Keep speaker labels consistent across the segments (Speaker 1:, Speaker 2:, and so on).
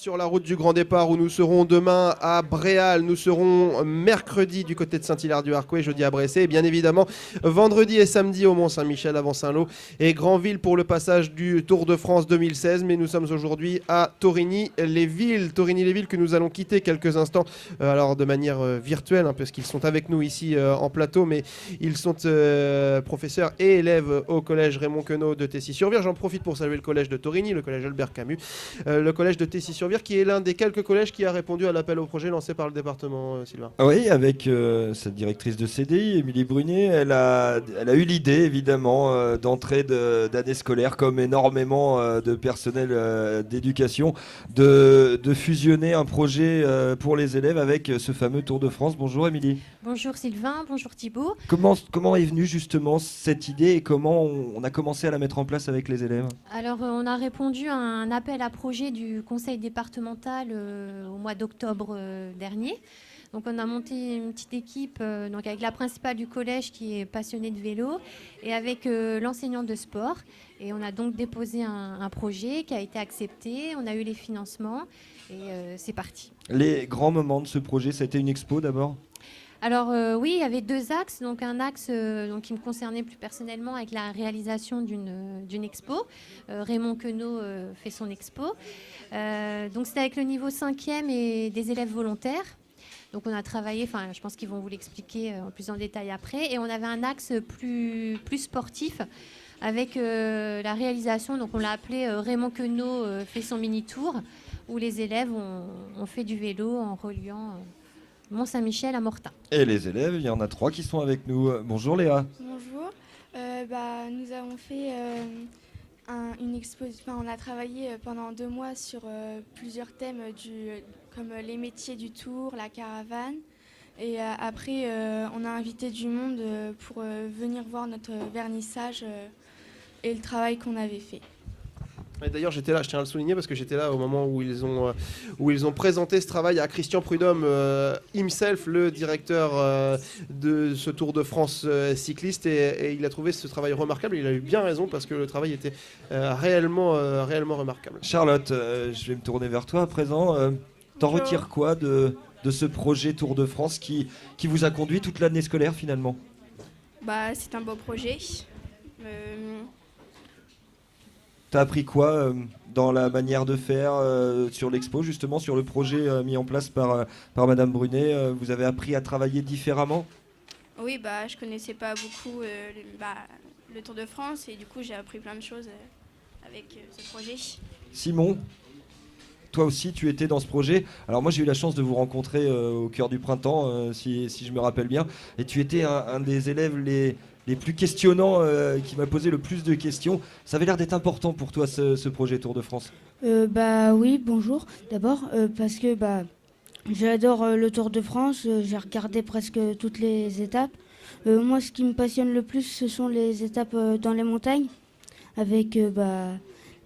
Speaker 1: sur la route du grand départ où nous serons demain à Bréal, nous serons mercredi du côté de Saint-Hilaire-du-Harcouët, jeudi à Bressé et bien évidemment vendredi et samedi au Mont-Saint-Michel avant Saint-Lô et Granville pour le passage du Tour de France 2016. Mais nous sommes aujourd'hui à Torigny-les-Villes. Torigny-les-Villes que nous allons quitter quelques instants, alors de manière virtuelle, parce qu'ils sont avec nous ici en plateau, mais ils sont professeurs et élèves au collège Raymond Queneau de Tessy-sur-Vire. J'en profite pour saluer le collège de Torigny, le collège Albert Camus, le collège de Tessy-sur-Vire qui est l'un des quelques collèges qui a répondu à l'appel au projet lancé par le département, Sylvain.
Speaker 2: Oui, avec sa directrice de CDI, Émilie Brunet, elle a eu l'idée évidemment d'entrée d'année scolaire, comme énormément de personnel d'éducation, de fusionner un projet pour les élèves avec ce fameux Tour de France. Bonjour Émilie.
Speaker 3: Bonjour Sylvain, bonjour Thibaut.
Speaker 2: Comment est venue justement cette idée et comment on a commencé à la mettre en place avec les élèves?
Speaker 3: Alors on a répondu à un appel à projet du conseil départemental au mois d'octobre dernier. Donc on a monté une petite équipe donc avec la principale du collège qui est passionnée de vélo et avec l'enseignant de sport. Et on a donc déposé un projet qui a été accepté, on a eu les financements et c'est parti.
Speaker 2: Les grands moments de ce projet, ça a été une expo d'abord?
Speaker 3: Alors oui, il y avait deux axes. Donc un axe qui me concernait plus personnellement avec la réalisation d'une expo. Raymond Queneau fait son expo. Donc c'était avec le niveau 5e et des élèves volontaires. Donc on a travaillé, je pense qu'ils vont vous l'expliquer en plus en détail après. Et on avait un axe plus sportif avec la réalisation, donc on l'a appelé Raymond Queneau fait son mini-tour, où les élèves ont fait du vélo en reliant Mont-Saint-Michel à Mortain.
Speaker 2: Et les élèves, il y en a 3 qui sont avec nous. Bonjour Léa.
Speaker 4: Bonjour. Nous avons fait une exposition. On a travaillé pendant 2 mois sur plusieurs thèmes comme les métiers du tour, la caravane. Et après, on a invité du monde pour venir voir notre vernissage et le travail qu'on avait fait.
Speaker 1: Et d'ailleurs, j'étais là, je tiens à le souligner parce que j'étais là au moment où ils ont présenté ce travail à Christian Prudhomme himself, le directeur de ce Tour de France cycliste, et il a trouvé ce travail remarquable. Il a eu bien raison parce que le travail était réellement remarquable.
Speaker 2: Charlotte, je vais me tourner vers toi à présent. T'en retires quoi de ce projet Tour de France qui vous a conduit toute l'année scolaire finalement?
Speaker 4: C'est un beau projet.
Speaker 2: T'as appris quoi dans la manière de faire sur l'expo, justement, sur le projet mis en place par Madame Brunet? Vous avez appris à travailler différemment?
Speaker 4: Oui, je connaissais pas beaucoup le Tour de France et du coup j'ai appris plein de choses avec ce projet.
Speaker 2: Simon, toi aussi tu étais dans ce projet. Alors moi j'ai eu la chance de vous rencontrer au cœur du printemps, si je me rappelle bien, et tu étais un des élèves les plus questionnants, qui m'a posé le plus de questions. Ça avait l'air d'être important pour toi ce projet Tour de France.
Speaker 5: Oui, bonjour. D'abord parce que j'adore le Tour de France, j'ai regardé presque toutes les étapes. Moi ce qui me passionne le plus ce sont les étapes dans les montagnes avec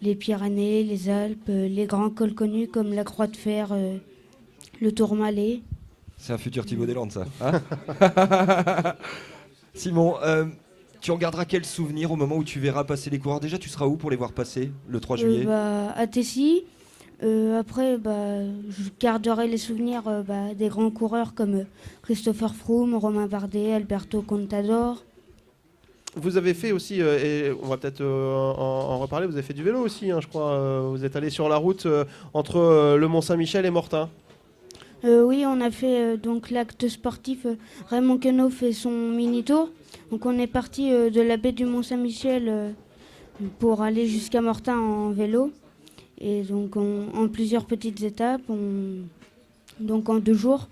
Speaker 5: les Pyrénées, les Alpes, les grands cols connus comme la Croix de Fer, le Tourmalet.
Speaker 2: C'est un futur Thibaut Deslandes ça, hein? Simon, tu en garderas quel souvenir au moment où tu verras passer les coureurs? Déjà, tu seras où pour les voir passer le 3 juillet?
Speaker 5: À Tessy. Après, je garderai les souvenirs des grands coureurs comme Christopher Froome, Romain Bardet, Alberto Contador.
Speaker 1: Vous avez fait aussi, et on va peut-être en reparler, vous avez fait du vélo aussi, je crois. Vous êtes allé sur la route entre le Mont-Saint-Michel et Mortain.
Speaker 5: Oui, on a fait donc l'acte sportif. Raymond Queneau fait son mini-tour. Donc on est parti de la baie du Mont-Saint-Michel pour aller jusqu'à Mortain en vélo. Et donc en plusieurs petites étapes, donc en 2 jours.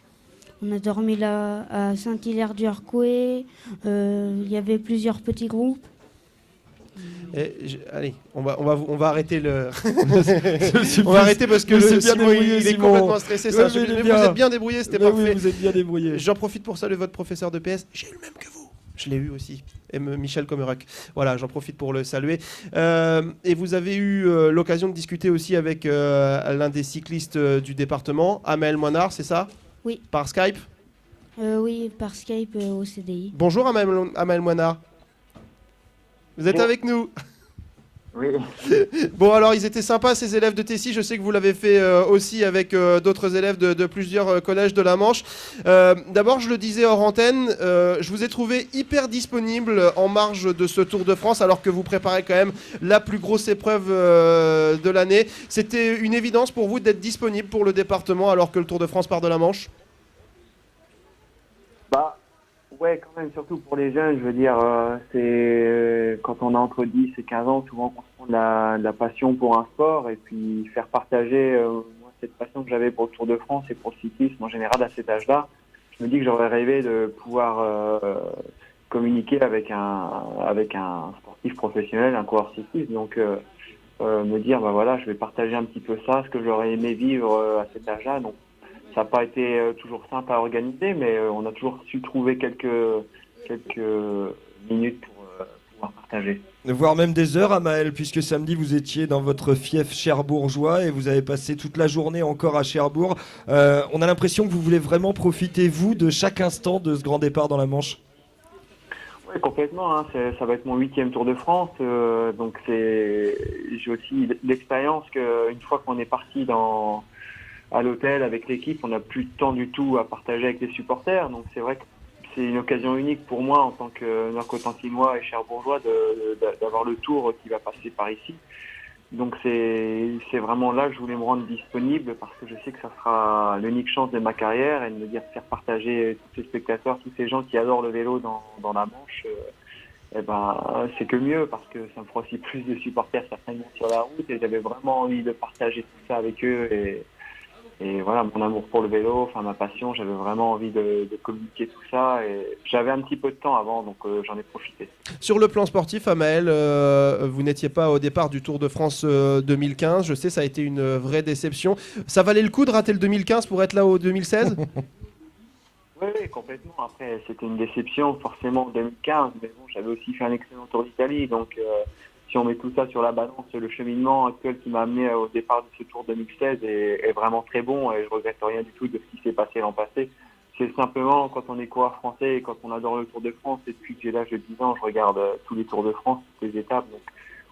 Speaker 5: On a dormi là à Saint-Hilaire-du-Harcouët. Il y avait plusieurs petits groupes.
Speaker 1: Allez, on va arrêter le. On va arrêter parce que Simon, il est complètement stressé.
Speaker 2: Ouais,
Speaker 1: mais vous êtes bien débrouillé, c'était parfait.
Speaker 2: Oui, vous êtes bien débrouillé.
Speaker 1: J'en profite pour saluer votre professeur de PS. J'ai eu le même que vous. Je l'ai eu aussi. Michel Comerac. Voilà, j'en profite pour le saluer. Et vous avez eu l'occasion de discuter aussi avec l'un des cyclistes du département, Amel Moinard, c'est ça?
Speaker 5: Oui.
Speaker 1: Par Skype?
Speaker 5: Oui, par Skype au CDI.
Speaker 1: Bonjour Amel Moinard. Vous êtes avec nous?
Speaker 6: Oui.
Speaker 1: Bon, alors, ils étaient sympas, ces élèves de Tessy. Je sais que vous l'avez fait aussi avec d'autres élèves de plusieurs collèges de la Manche. D'abord, je le disais hors antenne, je vous ai trouvé hyper disponible en marge de ce Tour de France, alors que vous préparez quand même la plus grosse épreuve de l'année. C'était une évidence pour vous d'être disponible pour le département, alors que le Tour de France part de la Manche?
Speaker 6: Bah, ouais, quand même, surtout pour les jeunes, je veux dire, c'est quand on a entre 10 et 15 ans, souvent qu'on se prend de la passion pour un sport et puis faire partager moi, cette passion que j'avais pour le Tour de France et pour le cyclisme en général à cet âge-là. Je me dis que j'aurais rêvé de pouvoir communiquer avec un sportif professionnel, un coureur cycliste. Donc, me dire, bah voilà, je vais partager un petit peu ça, ce que j'aurais aimé vivre à cet âge-là. Donc, ça n'a pas été toujours simple à organiser, mais on a toujours su trouver quelques minutes pour pouvoir partager.
Speaker 2: Voire même des heures, Amael, puisque samedi vous étiez dans votre fief cherbourgeois et vous avez passé toute la journée encore à Cherbourg. On a l'impression que vous voulez vraiment profiter, vous, de chaque instant de ce grand départ dans la Manche.
Speaker 6: Oui, complètement. Hein. Ça va être mon 8e Tour de France. Donc j'ai aussi l'expérience qu'une fois qu'on est parti à l'hôtel avec l'équipe, on n'a plus de temps du tout à partager avec les supporters. Donc c'est vrai que c'est une occasion unique pour moi en tant que Nord-Cotentinois et Cherbourgeois d'avoir le Tour qui va passer par ici. Donc c'est vraiment là que je voulais me rendre disponible parce que je sais que ça sera l'unique chance de ma carrière et de me dire faire partager tous ces spectateurs, tous ces gens qui adorent le vélo dans la Manche. Eh ben, c'est que mieux parce que ça me fera aussi plus de supporters certainement sur la route et j'avais vraiment envie de partager tout ça avec eux et voilà, mon amour pour le vélo, enfin ma passion, j'avais vraiment envie de communiquer tout ça et j'avais un petit peu de temps avant, donc j'en ai profité.
Speaker 1: Sur le plan sportif, Amael, vous n'étiez pas au départ du Tour de France 2015. Je sais, ça a été une vraie déception. Ça valait le coup de rater le 2015 pour être là au 2016?
Speaker 6: Oui, complètement. Après, c'était une déception forcément en 2015, mais bon, j'avais aussi fait un excellent Tour d'Italie, donc si on met tout ça sur la balance, le cheminement actuel qui m'a amené au départ de ce Tour 2016 est vraiment très bon et je regrette rien du tout de ce qui s'est passé l'an passé. C'est simplement quand on est coureur français et quand on adore le Tour de France, et depuis que j'ai l'âge de 10 ans, je regarde tous les Tours de France, toutes les étapes. Donc,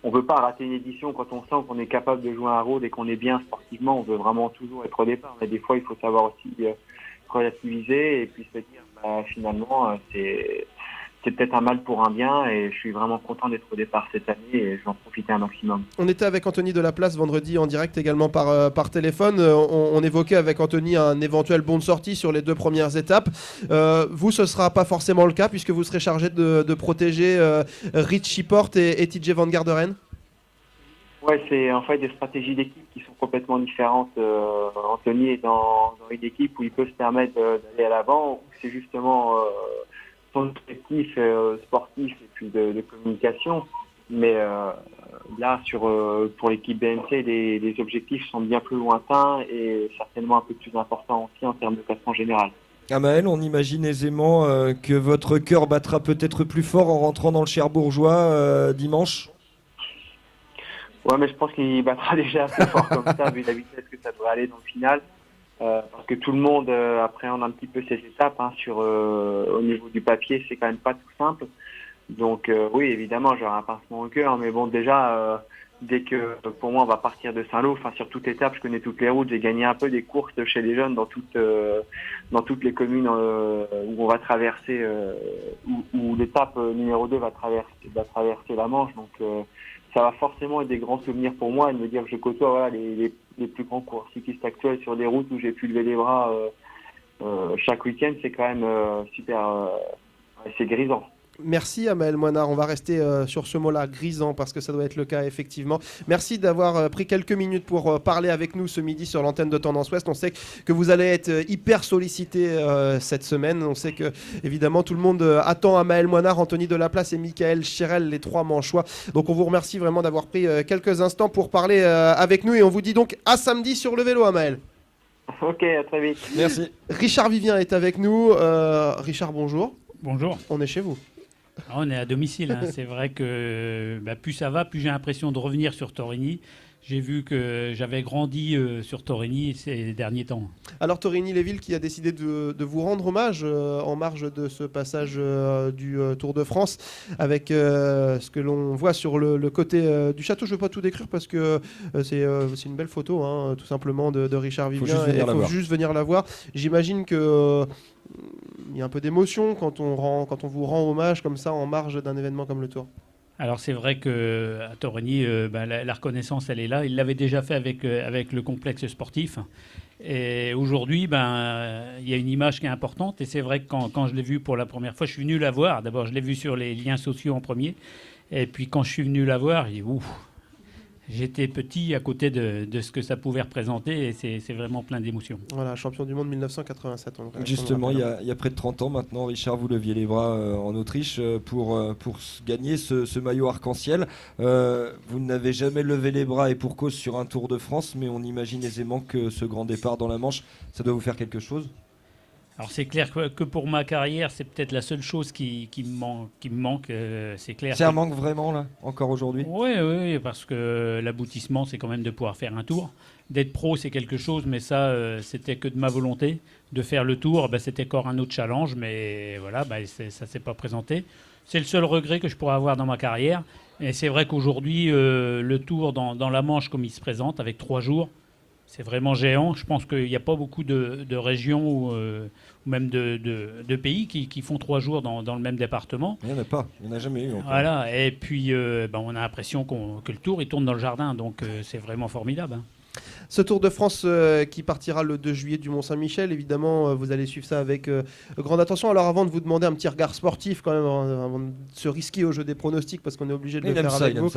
Speaker 6: on ne veut pas rater une édition quand on sent qu'on est capable de jouer un rôle et qu'on est bien sportivement. On veut vraiment toujours être au départ. Mais des fois, il faut savoir aussi relativiser et puis se dire finalement, c'est peut-être un mal pour un bien et je suis vraiment content d'être au départ cette année et je vais en profiter un maximum.
Speaker 1: On était avec Anthony Delaplace vendredi en direct également par téléphone. On évoquait avec Anthony un éventuel bon de sortie sur les 2 premières étapes. Vous, ce ne sera pas forcément le cas puisque vous serez chargé de protéger Richie Porte et TJ Van Garderen.
Speaker 6: Ouais, c'est en fait des stratégies d'équipe qui sont complètement différentes. Anthony est dans une équipe où il peut se permettre d'aller à l'avant, où c'est justement son objectif sportif et puis de communication. Mais là, pour l'équipe BMC, les objectifs sont bien plus lointains et certainement un peu plus importants aussi en termes de classement général.
Speaker 2: Amael, on imagine aisément que votre cœur battra peut-être plus fort en rentrant dans le Cherbourgeois dimanche.
Speaker 6: Ouais, mais je pense qu'il battra déjà assez fort comme ça, vu la vitesse que ça devrait aller dans le final. Parce que tout le monde appréhende un petit peu ces étapes. Hein, au niveau du papier, c'est quand même pas tout simple. Donc oui, évidemment, j'aurai un pincement au cœur. Mais bon, déjà, dès que pour moi, on va partir de Saint-Lô, enfin sur toute étape, je connais toutes les routes. J'ai gagné un peu des courses chez les jeunes dans toutes les communes où on va traverser, où l'étape numéro 2 va traverser la Manche. Donc ça va forcément être des grands souvenirs pour moi et de me dire que je côtoie les plus grands coureurs cyclistes actuels sur des routes où j'ai pu lever les bras chaque week-end. C'est quand même super, c'est grisant.
Speaker 1: Merci Amael Moinard, on va rester sur ce mot-là, grisant, parce que ça doit être le cas effectivement. Merci d'avoir pris quelques minutes pour parler avec nous ce midi sur l'antenne de Tendance Ouest. On sait que vous allez être hyper sollicité cette semaine. On sait que évidemment tout le monde attend Amael Moinard, Anthony Delaplace et Michael Chirel, les 3 Manchois. Donc on vous remercie vraiment d'avoir pris quelques instants pour parler avec nous et on vous dit donc à samedi sur le vélo, Amael.
Speaker 6: Ok, à très vite.
Speaker 2: Merci.
Speaker 1: Richard Vivien est avec nous. Richard, bonjour.
Speaker 7: Bonjour.
Speaker 1: On est chez vous.
Speaker 7: On est à domicile. Hein. C'est vrai que plus ça va, plus j'ai l'impression de revenir sur Torigny. j'ai vu que j'avais grandi sur Torigny ces derniers temps.
Speaker 1: Alors Torigny-les-Villes qui a décidé de vous rendre hommage en marge de ce passage du Tour de France avec ce que l'on voit sur le côté du château. Je ne veux pas tout décrire parce que c'est une belle photo, hein, tout simplement, de Richard Vivien. Il faut juste venir la voir. J'imagine que il y a un peu d'émotion quand on vous rend hommage comme ça en marge d'un événement comme le Tour.
Speaker 7: Alors c'est vrai qu'à Torigny, la reconnaissance, elle est là. Il l'avait déjà fait avec le complexe sportif. Et aujourd'hui, il y a une image qui est importante. Et c'est vrai que quand je l'ai vu pour la première fois, je suis venu la voir. D'abord, je l'ai vu sur les liens sociaux en premier. Et puis quand je suis venu la voir, j'ai dit ouf. J'étais petit à côté de ce que ça pouvait représenter et c'est vraiment plein d'émotions.
Speaker 1: Voilà, champion du monde 1987.
Speaker 2: Justement, il y a près de 30 ans maintenant, Richard, vous leviez les bras en Autriche pour gagner ce maillot arc-en-ciel. Vous n'avez jamais levé les bras et pour cause sur un Tour de France, mais on imagine aisément que ce grand départ dans la Manche, ça doit vous faire quelque chose ?
Speaker 7: Alors c'est clair que pour ma carrière, c'est peut-être la seule chose qui me manque. C'est clair.
Speaker 2: C'est un manque vraiment là, encore aujourd'hui ?
Speaker 7: Oui, parce que l'aboutissement, c'est quand même de pouvoir faire un tour. D'être pro, c'est quelque chose, mais ça, c'était que de ma volonté. De faire le tour, c'était encore un autre challenge, mais voilà, ça ne s'est pas présenté. C'est le seul regret que je pourrais avoir dans ma carrière. Et c'est vrai qu'aujourd'hui, le tour dans la Manche, comme il se présente, avec 3 jours, c'est vraiment géant. Je pense qu'il n'y a pas beaucoup de régions ou même de pays qui font 3 jours dans le même département.
Speaker 2: Il n'y en a pas, il n'y en a jamais eu encore.
Speaker 7: Voilà, et puis on a l'impression que le tour il tourne dans le jardin, donc c'est vraiment formidable. Hein.
Speaker 1: Ce Tour de France qui partira le 2 juillet du Mont-Saint-Michel, évidemment, vous allez suivre ça avec grande attention. Alors avant de vous demander un petit regard sportif quand même, avant de se risquer au jeu des pronostics, parce qu'on est obligé de le faire avec vous.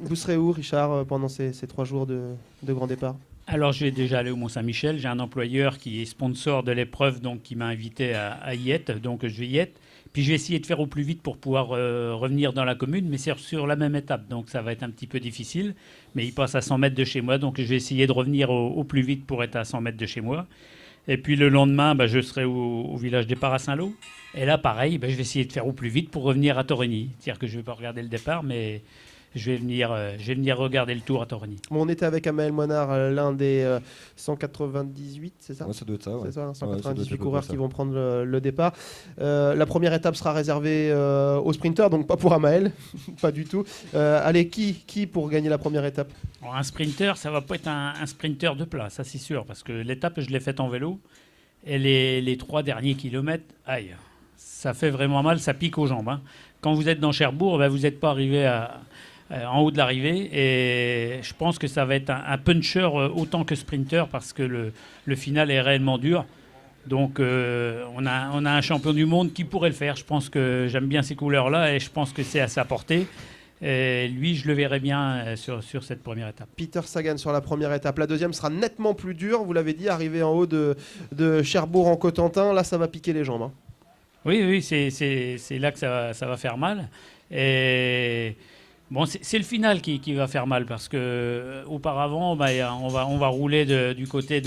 Speaker 1: Vous serez où, Richard, pendant ces 3 jours de grand départ ?
Speaker 7: Alors je vais déjà aller au Mont-Saint-Michel. J'ai un employeur qui est sponsor de l'épreuve, donc qui m'a invité à y être, donc je vais y être. Puis je vais essayer de faire au plus vite pour pouvoir revenir dans la commune, mais c'est sur la même étape, donc ça va être un petit peu difficile. Mais il passe à 100 mètres de chez moi, donc je vais essayer de revenir au plus vite pour être à 100 mètres de chez moi. Et puis le lendemain, je serai au village départ à Saint-Lô. Et là, pareil, je vais essayer de faire au plus vite pour revenir à Torigny. C'est-à-dire que je ne vais pas regarder le départ, mais je vais venir regarder le Tour à Torigny.
Speaker 1: On était avec Amael Moinard, l'un des 198, c'est ça ?
Speaker 2: Ouais, ça doit être ça, ouais.
Speaker 1: C'est ça, 198
Speaker 2: ouais,
Speaker 1: coureurs qui vont prendre le départ. La première étape sera réservée aux sprinteurs, donc pas pour Amael, pas du tout. Allez, qui pour gagner la première étape ?
Speaker 7: Alors, un sprinter, ça va pas être un sprinter de plat, ça c'est sûr, parce que l'étape, je l'ai faite en vélo, et les 3 derniers kilomètres, aïe, ça fait vraiment mal, ça pique aux jambes. Hein. Quand vous êtes dans Cherbourg, vous n'êtes pas arrivé en haut de l'arrivée, et je pense que ça va être un puncher autant que sprinter, parce que le final est réellement dur. Donc on a un champion du monde qui pourrait le faire. Je pense que j'aime bien ces couleurs-là, et je pense que c'est à sa portée. Et lui, je le verrai bien sur cette première étape.
Speaker 1: Peter Sagan sur la première étape. La deuxième sera nettement plus dure, vous l'avez dit, arrivé en haut de Cherbourg en Cotentin. Là, ça va piquer les jambes. Hein.
Speaker 7: Oui, c'est là que ça va faire mal. Et bon, c'est le final qui va faire mal, parce que auparavant, on va rouler du côté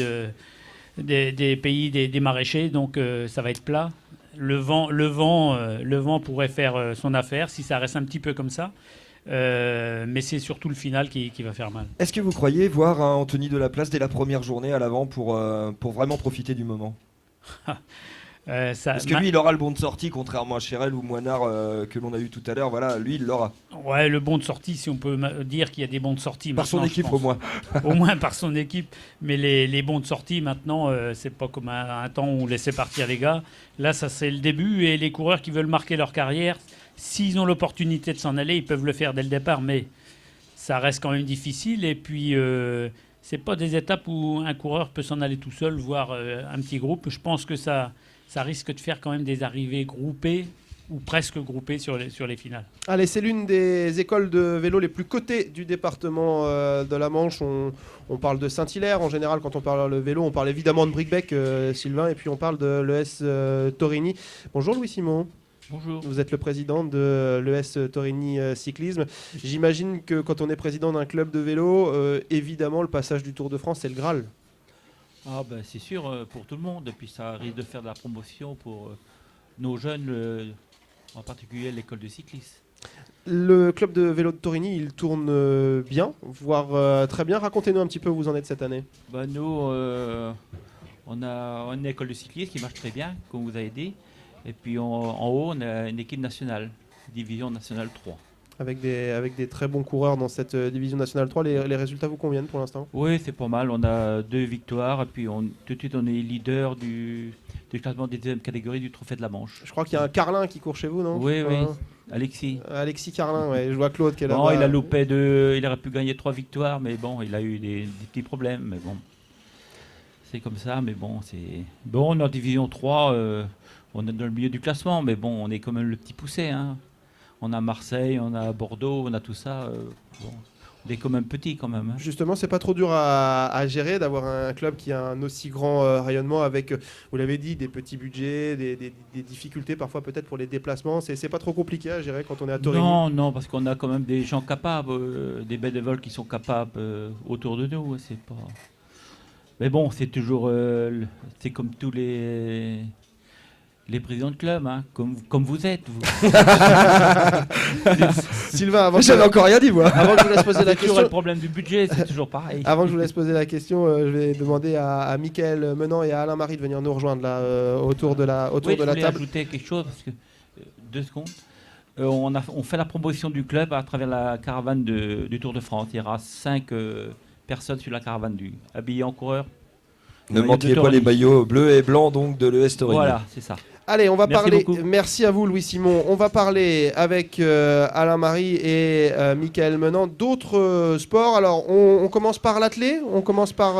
Speaker 7: des pays des maraîchers, donc ça va être plat. Le vent pourrait faire son affaire si ça reste un petit peu comme ça. Mais c'est surtout le final qui va faire mal.
Speaker 2: Est-ce que vous croyez voir un Anthony Delaplace dès la première journée à l'avant pour vraiment profiter du moment ? Parce que lui, il aura le bon de sortie, contrairement à Cherel ou Moinard que l'on a eu tout à l'heure. Voilà, lui, il l'aura.
Speaker 7: Ouais, le bon de sortie, si on peut dire qu'il y a des bons de sortie.
Speaker 2: Par son équipe, au moins.
Speaker 7: Au moins par son équipe. Mais les bons de sortie, maintenant, c'est pas comme un temps où on laissait partir les gars. Là, ça, c'est le début. Et les coureurs qui veulent marquer leur carrière, s'ils ont l'opportunité de s'en aller, ils peuvent le faire dès le départ. Mais ça reste quand même difficile. Et puis, c'est pas des étapes où un coureur peut s'en aller tout seul, voire un petit groupe. Je pense que ça risque de faire quand même des arrivées groupées ou presque groupées sur les finales. Allez,
Speaker 1: c'est l'une des écoles de vélo les plus cotées du département de la Manche. On parle de Saint-Hilaire. En général, quand on parle de vélo, on parle évidemment de Bricbec, Sylvain, et puis on parle de l'ES Torigny. Bonjour Louis-Simon.
Speaker 8: Bonjour.
Speaker 1: Vous êtes le président de l'ES Torigny Cyclisme. J'imagine que quand on est président d'un club de vélo, évidemment, le passage du Tour de France, c'est le Graal.
Speaker 8: Ah ben, c'est sûr pour tout le monde, et puis ça risque de faire de la promotion pour nos jeunes, en particulier l'école de cyclisme.
Speaker 1: Le club de vélo de Torigny, il tourne bien, voire très bien. Racontez-nous un petit peu où vous en êtes cette année.
Speaker 8: Bah, nous, on a une école de cyclisme qui marche très bien, comme vous avez dit. Et puis en haut, on a une équipe nationale, division nationale 3.
Speaker 1: Avec des très bons coureurs dans cette division nationale 3, les résultats vous conviennent pour l'instant?
Speaker 8: Oui, c'est pas mal. On a 2 victoires. Et puis tout de suite, on est leader du classement des deuxième catégorie du Trophée de la Manche.
Speaker 1: Je crois qu'il y a un Carlin qui court chez vous, non?
Speaker 8: Oui, oui. Alexis.
Speaker 1: Alexis Carlin, ouais. Je vois Claude qui est là.
Speaker 8: Bon, il a loupé il aurait pu gagner 3 victoires, mais bon, il a eu des petits problèmes. Mais bon, c'est comme ça. Mais bon, on est en division 3. On est dans le milieu du classement, mais bon, on est quand même le petit poussé. Hein. On a Marseille, on a Bordeaux, on a tout ça. Bon, on est quand même petit quand même. Hein.
Speaker 1: Justement, c'est pas trop dur à gérer d'avoir un club qui a un aussi grand rayonnement avec, vous l'avez dit, des petits budgets, des difficultés parfois peut-être pour les déplacements. C'est pas trop compliqué à gérer quand on est à Torigny?
Speaker 8: Non, parce qu'on a quand même des gens capables, des bénévoles qui sont capables autour de nous. C'est pas. Mais bon, c'est toujours, c'est comme tous les présidents de club, hein, comme vous êtes. Vous.
Speaker 1: Sylvain, avant
Speaker 2: J'avais encore rien dit, moi.
Speaker 1: avant que je vous laisse poser la
Speaker 8: C'est toujours
Speaker 1: question,
Speaker 8: le problème du budget, c'est toujours pareil.
Speaker 1: avant que je vous laisse poser la question, je vais demander à Mickaël Menant et à Alain Marie de venir nous rejoindre là autour de la
Speaker 8: Oui, je voulais
Speaker 1: table.
Speaker 8: ajouter quelque chose, parce que 2 secondes. On fait la promotion du club à travers la caravane du Tour de France. Il y aura 5 personnes sur la caravane habillées en coureur.
Speaker 2: Ne
Speaker 8: Maillot
Speaker 2: manquez
Speaker 8: de
Speaker 2: pas
Speaker 8: Torigny.
Speaker 2: les maillots bleus et blancs donc de l'ES Torigny.
Speaker 8: Voilà, c'est ça.
Speaker 1: Allez, on va
Speaker 8: Merci
Speaker 1: parler.
Speaker 8: beaucoup.
Speaker 1: Merci à vous, Louis-Simon. On va parler avec Alain Marie et Mickaël Menant d'autres sports. Alors, on commence par l'athlé. On commence par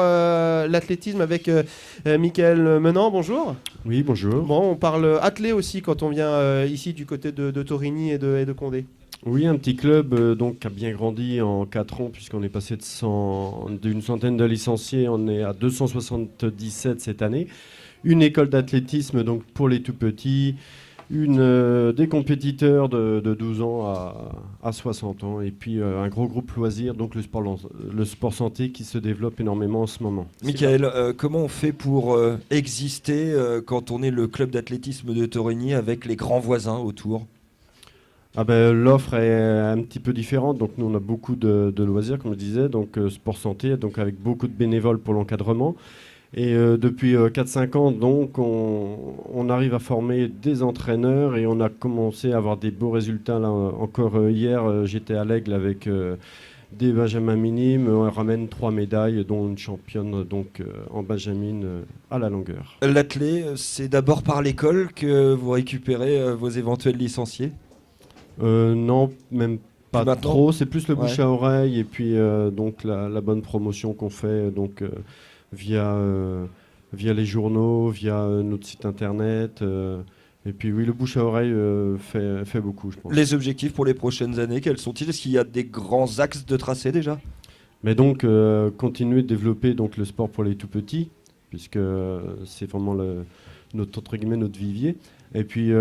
Speaker 1: l'athlétisme avec Mickaël Menant. Bonjour.
Speaker 9: Oui, bonjour.
Speaker 1: Bon, on parle athlé aussi quand on vient ici du côté de Torigny et de Condé.
Speaker 9: Oui, un petit club donc, qui a bien grandi en 4 ans, puisqu'on est passé d'une centaine de licenciés, on est à 277 cette année. Une école d'athlétisme donc pour les tout petits, des compétiteurs de 12 ans à 60 ans, et puis un gros groupe loisir, donc le sport santé qui se développe énormément en ce moment.
Speaker 2: Mickaël, comment on fait pour exister quand on est le club d'athlétisme de Torigny avec les grands voisins autour?
Speaker 9: L'offre est un petit peu différente, donc nous on a beaucoup de loisirs comme je disais, donc sport santé, donc avec beaucoup de bénévoles pour l'encadrement. Et depuis 4-5 ans, donc, on arrive à former des entraîneurs et on a commencé à avoir des beaux résultats. Là, encore hier, j'étais à l'Aigle avec des Benjamins minimes. On ramène 3 médailles, dont une championne donc, en Benjamin à la longueur.
Speaker 2: L'athlé, c'est d'abord par l'école que vous récupérez vos éventuels licenciés?
Speaker 9: Non, même pas
Speaker 2: Maintenant
Speaker 9: trop. C'est plus le bouche
Speaker 2: Ouais.
Speaker 9: à oreille et puis donc la bonne promotion qu'on fait donc, via les journaux, via notre site internet. Et puis oui, le bouche à oreille fait beaucoup, je pense.
Speaker 2: Les objectifs pour les prochaines années, quels sont-ils? Est-ce qu'il y a des grands axes de tracé déjà?
Speaker 9: Mais donc, continuer de développer donc, le sport pour les tout-petits, puisque c'est vraiment entre guillemets, notre vivier. Et puis,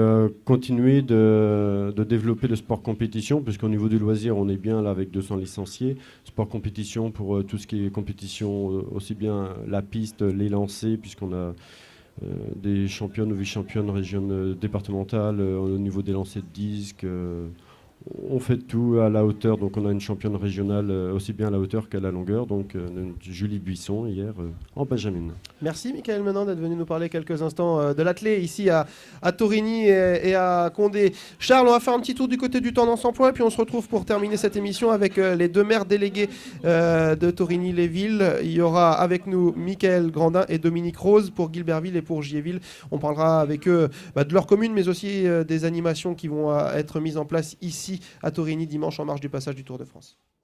Speaker 9: continuer de développer le sport compétition, puisqu'au niveau du loisir, on est bien là avec 200 licenciés. Sport compétition pour tout ce qui est compétition, aussi bien la piste, les lancers, puisqu'on a des championnes ou vice-championnes région départementales au niveau des lancers de disques. On fait tout à la hauteur, donc on a une championne régionale aussi bien à la hauteur qu'à la longueur, donc Julie Buisson hier en Benjamin.
Speaker 1: Merci Mickaël Menant d'être venu nous parler quelques instants de l'athlé ici à Torigny et à Condé. Charles, on va faire un petit tour du côté du tendance emploi et puis on se retrouve pour terminer cette émission avec les 2 maires délégués de Torigny-les-Villes. Il y aura avec nous Mickaël Grandin et Dominique Rose pour Guilberville et pour Giéville. On parlera avec eux de leur commune mais aussi des animations qui vont être mises en place ici à Torigny dimanche en marge du passage du Tour de France.